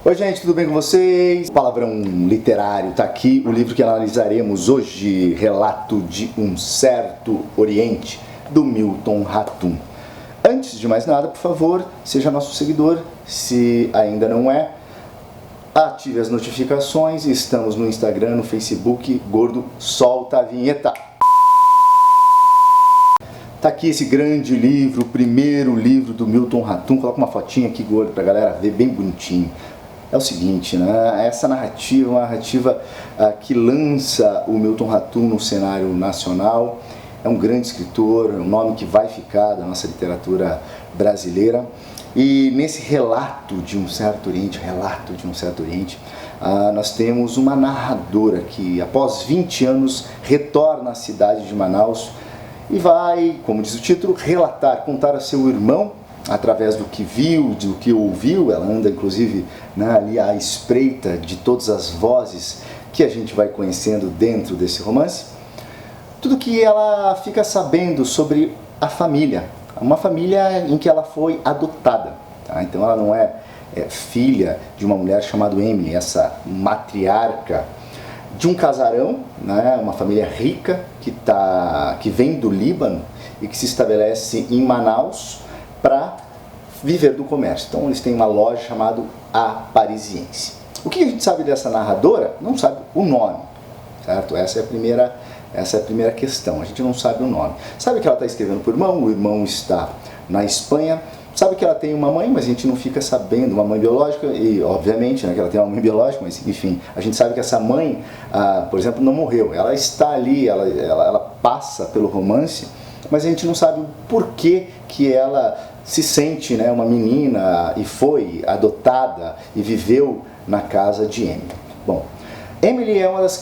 Oi gente, tudo bem com vocês? Palavrão literário tá aqui, o livro que analisaremos hoje, Relato de um Certo Oriente, do Milton Ratum. Antes de mais nada, por favor, seja nosso seguidor, se ainda não é, ative as notificações, estamos no Instagram, no Facebook, Gordo, solta a vinheta! Tá aqui esse grande livro, o primeiro livro do Milton Ratum, coloca uma fotinha aqui, Gordo, pra galera ver bem bonitinho. É o seguinte, né? Essa narrativa é uma narrativa que lança o Milton Ratum no cenário nacional. É um grande escritor, um nome que vai ficar da nossa literatura brasileira. E nesse relato de um certo Oriente, nós temos uma narradora que, após 20 anos, retorna à cidade de Manaus e vai, como diz o título, relatar, contar a seu irmão, através do que viu, do que ouviu. Ela anda inclusive, né, ali à espreita de todas as vozes que a gente vai conhecendo dentro desse romance. Tudo que ela fica sabendo sobre a família, uma família em que ela foi adotada. Tá? Então ela não é filha de uma mulher chamada Emily, essa matriarca de um casarão, né, uma família rica que vem do Líbano e que se estabelece em Manaus para viver do comércio. Então eles têm uma loja chamada A Parisiense. O que a gente sabe dessa narradora? Não sabe o nome, certo? Essa é a primeira questão, a gente não sabe o nome. Sabe que ela está escrevendo para o irmão está na Espanha, sabe que ela tem uma mãe, mas a gente não fica sabendo, uma mãe biológica, e obviamente, né, que ela tem uma mãe biológica, mas enfim, a gente sabe que essa mãe, por exemplo, não morreu, ela está ali, ela passa pelo romance, mas a gente não sabe o porquê que ela se sente, né, uma menina e foi adotada e viveu na casa de Emily. Bom, Emily é uma das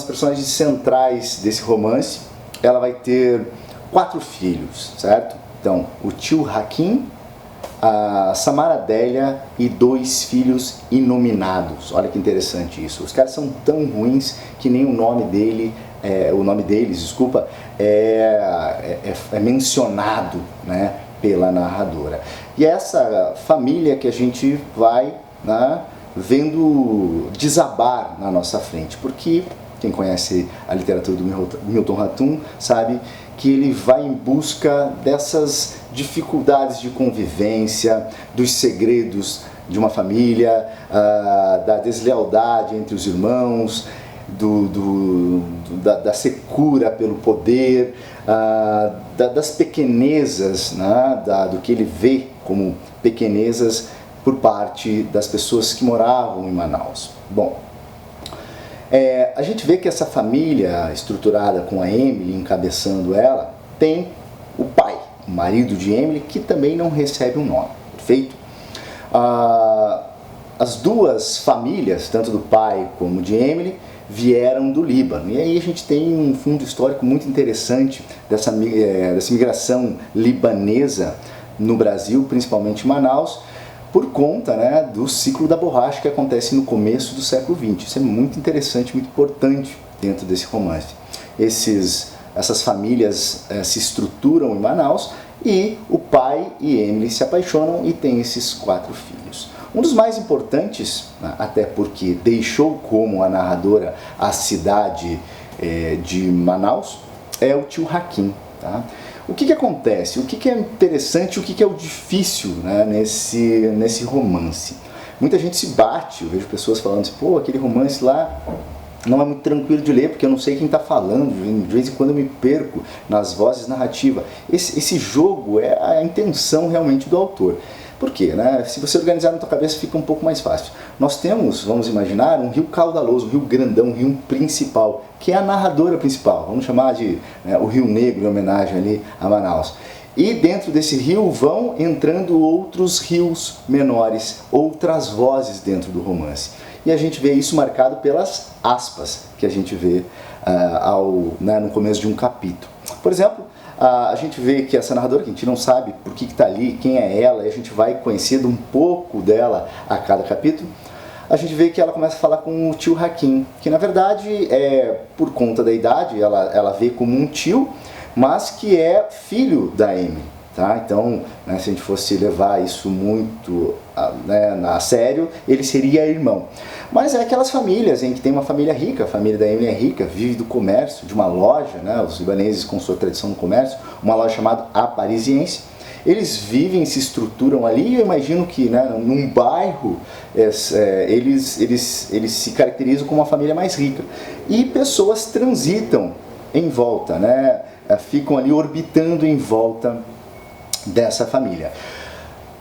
personagens centrais desse romance. Ela vai ter 4 filhos, certo? Então, o tio Hakim, a Samara Adélia e 2 filhos inominados. Olha que interessante isso. Os caras são tão ruins que nem o nome deles, é mencionado, né, pela narradora. E é essa família que a gente vai, né, vendo desabar na nossa frente, porque quem conhece a literatura do Milton Ratum sabe que ele vai em busca dessas dificuldades de convivência, dos segredos de uma família, da deslealdade entre os irmãos, da secura pelo poder, das pequenezas, né, do que ele vê como pequenezas por parte das pessoas que moravam em Manaus. Bom, a gente vê que essa família estruturada com a Emily encabeçando ela, tem o pai, o marido de Emily, que também não recebe um nome, perfeito? As 2 famílias, tanto do pai como de Emily, vieram do Líbano. E aí a gente tem um fundo histórico muito interessante dessa migração libanesa no Brasil, principalmente em Manaus, por conta, né, do ciclo da borracha que acontece no começo do século XX. Isso é muito interessante, muito importante dentro desse romance. Essas famílias se estruturam em Manaus e o pai e Emily se apaixonam e têm esses 4 filhos. Um dos mais importantes, até porque deixou como a narradora a cidade de Manaus, é o tio Hakim. Tá? O que acontece? O que é interessante, o que é o difícil, né, nesse romance? Muita gente se bate, eu vejo pessoas falando assim, pô, aquele romance lá não é muito tranquilo de ler, porque eu não sei quem está falando, de vez em quando eu me perco nas vozes narrativas. Esse jogo é a intenção realmente do autor. Por quê? Né? Se você organizar na tua cabeça fica um pouco mais fácil. Nós temos, vamos imaginar, um rio caudaloso, um rio grandão, um rio principal, que é a narradora principal. Vamos chamar de o Rio Negro, em homenagem ali a Manaus. E dentro desse rio vão entrando outros rios menores, outras vozes dentro do romance. E a gente vê isso marcado pelas aspas que a gente vê no começo de um capítulo. Por exemplo, a gente vê que essa narradora, que a gente não sabe por que está ali, quem é ela, e a gente vai conhecendo um pouco dela a cada capítulo, a gente vê que ela começa a falar com o tio Hakim, que na verdade, por conta da idade, ela vê como um tio, mas que é filho da Emily. tá? Então, né, se a gente fosse levar isso muito a sério, ele seria irmão. Mas é aquelas famílias em que tem uma família rica, a família da Emily é rica, vive do comércio, de uma loja, né, os libaneses com sua tradição no comércio, uma loja chamada A Parisiense. Eles vivem, se estruturam ali, eu imagino que, né, num bairro eles se caracterizam como uma família mais rica. E pessoas transitam em volta, né, ficam ali orbitando em volta dessa família.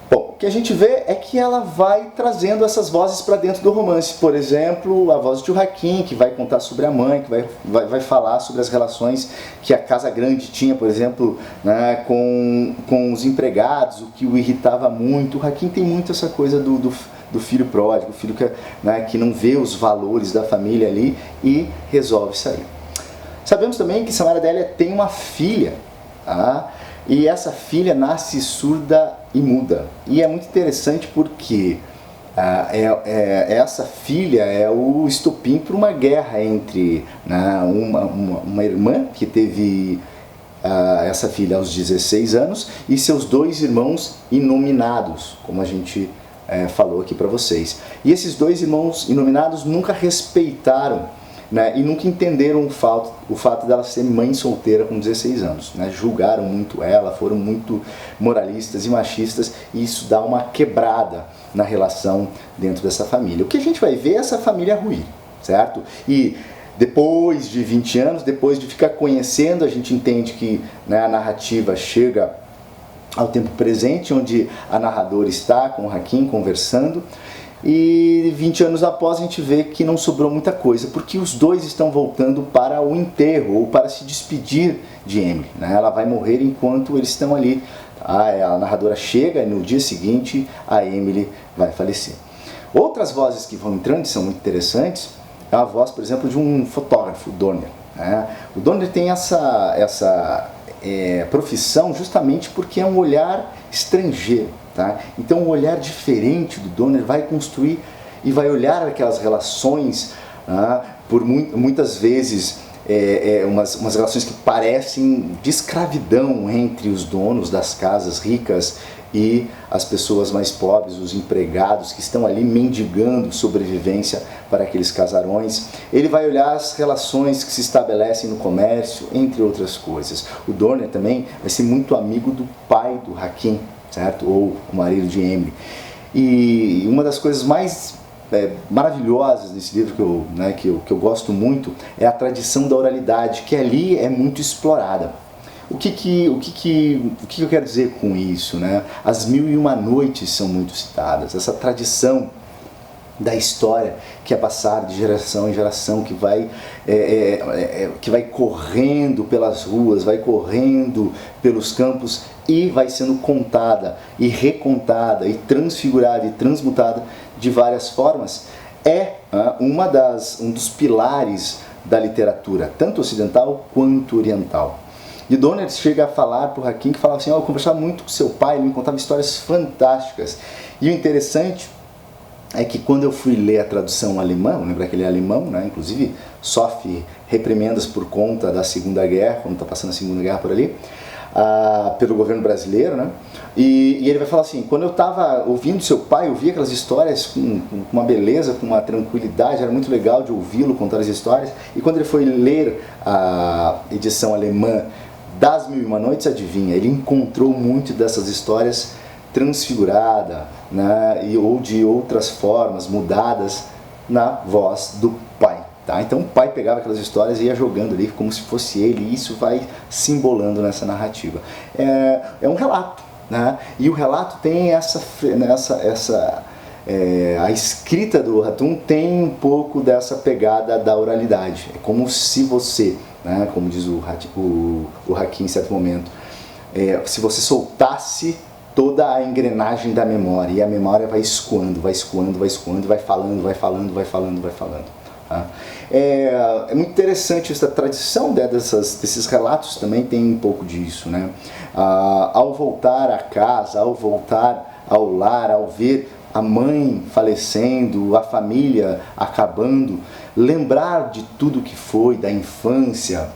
Bom, o que a gente vê é que ela vai trazendo essas vozes para dentro do romance. Por exemplo, a voz de Joaquim, que vai contar sobre a mãe, que vai falar sobre as relações que a Casa Grande tinha, por exemplo, né, com os empregados, o que o irritava muito. O Joaquim tem muito essa coisa do filho pródigo, o filho que não vê os valores da família ali e resolve sair. Sabemos também que Samara Adélia tem uma filha, tá? E essa filha nasce surda e muda. E é muito interessante porque essa filha é o estopim para uma guerra entre uma irmã que teve essa filha aos 16 anos e seus dois irmãos inominados, como a gente falou aqui para vocês. E esses dois irmãos inominados nunca respeitaram, né, e nunca entenderam o fato dela ser mãe solteira com 16 anos. Né, julgaram muito ela, foram muito moralistas e machistas, e isso dá uma quebrada na relação dentro dessa família. O que a gente vai ver é essa família ruir, certo? E depois de 20 anos, depois de ficar conhecendo, a gente entende que, né, a narrativa chega ao tempo presente, onde a narradora está com o Joaquim conversando. E 20 anos após a gente vê que não sobrou muita coisa, porque os dois estão voltando para o enterro, ou para se despedir de Emily. Né? Ela vai morrer enquanto eles estão ali. A narradora chega e no dia seguinte a Emily vai falecer. Outras vozes que vão entrando e são muito interessantes é a voz, por exemplo, de um fotógrafo, o Dorner. Né? O Dorner tem essa profissão justamente porque é um olhar estrangeiro. Tá? Então um olhar diferente do Dorner vai construir e vai olhar aquelas relações, por muitas vezes umas relações que parecem de escravidão entre os donos das casas ricas e as pessoas mais pobres, os empregados que estão ali mendigando sobrevivência para aqueles casarões. Ele vai olhar as relações que se estabelecem no comércio, entre outras coisas. O Dorner também vai ser muito amigo do pai do Joaquim, certo? Ou o marido de Emily. E uma das coisas mais maravilhosas nesse livro que eu gosto muito é a tradição da oralidade, que ali é muito explorada. O que eu quero dizer com isso? Né? As 1001 Noites são muito citadas, essa tradição da história que é passada de geração em geração, que vai correndo pelas ruas, vai correndo pelos campos e vai sendo contada e recontada e transfigurada e transmutada de várias formas, um dos pilares da literatura, tanto ocidental quanto oriental. E Dorner chega a falar para o Joaquim, que falava assim, eu conversava muito com seu pai, ele me contava histórias fantásticas. E o interessante é que quando eu fui ler a tradução alemã, lembra que ele é alemão, né? Inclusive sofre reprimendas por conta da Segunda Guerra, quando está passando a Segunda Guerra por ali, pelo governo brasileiro, né? E ele vai falar assim, quando eu estava ouvindo seu pai, eu via aquelas histórias com uma beleza, com uma tranquilidade, era muito legal de ouvi-lo contar as histórias, e quando ele foi ler a edição alemã das 1001 Noites, adivinha, ele encontrou muito dessas histórias transfigurada, né, ou de outras formas, mudadas na voz do pai. Tá? Então o pai pegava aquelas histórias e ia jogando ali como se fosse ele, e isso vai se embolando nessa narrativa. É um relato, né? E o relato tem a escrita do Hatoum tem um pouco dessa pegada da oralidade. É como se você, né, como diz o Joaquim em certo momento, se você soltasse toda a engrenagem da memória, e a memória vai escoando, vai falando. Tá? É muito interessante essa tradição desses relatos, também tem um pouco disso, né? Ao voltar à casa, ao voltar ao lar, ao ver a mãe falecendo, a família acabando, lembrar de tudo que foi, da infância,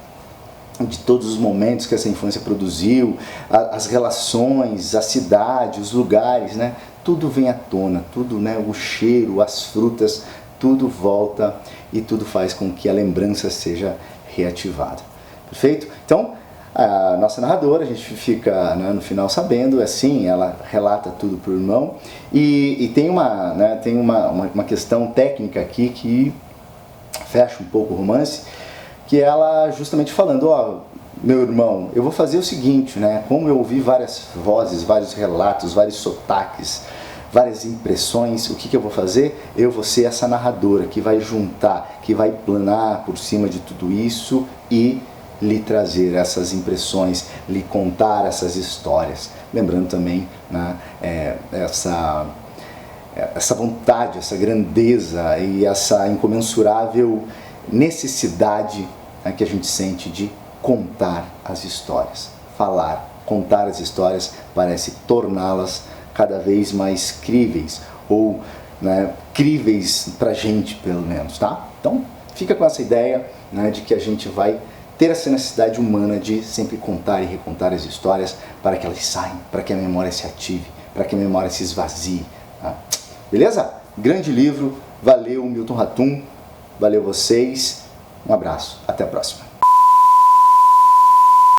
de todos os momentos que essa infância produziu, as relações, a cidade, os lugares, né? Tudo vem à tona, tudo, né? O cheiro, as frutas, tudo volta e tudo faz com que a lembrança seja reativada. Perfeito? Então, a nossa narradora, a gente fica, né, no final sabendo, assim, ela relata tudo para o irmão e tem uma questão técnica aqui que fecha um pouco o romance, que ela justamente falando, ó, meu irmão, eu vou fazer o seguinte, né, como eu ouvi várias vozes, vários relatos, vários sotaques, várias impressões, o que eu vou fazer? Eu vou ser essa narradora que vai juntar, que vai planar por cima de tudo isso e lhe trazer essas impressões, lhe contar essas histórias. Lembrando também, né, essa vontade, essa grandeza e essa incomensurável necessidade, né, que a gente sente de contar as histórias. Falar, contar as histórias parece torná-las cada vez mais críveis, ou, né, críveis pra gente, pelo menos, tá? Então, fica com essa ideia, né, de que a gente vai ter essa necessidade humana de sempre contar e recontar as histórias para que elas saiam, para que a memória se ative, para que a memória se esvazie. Tá? Beleza? Grande livro, valeu Milton Ratum, valeu vocês, um abraço, até a próxima.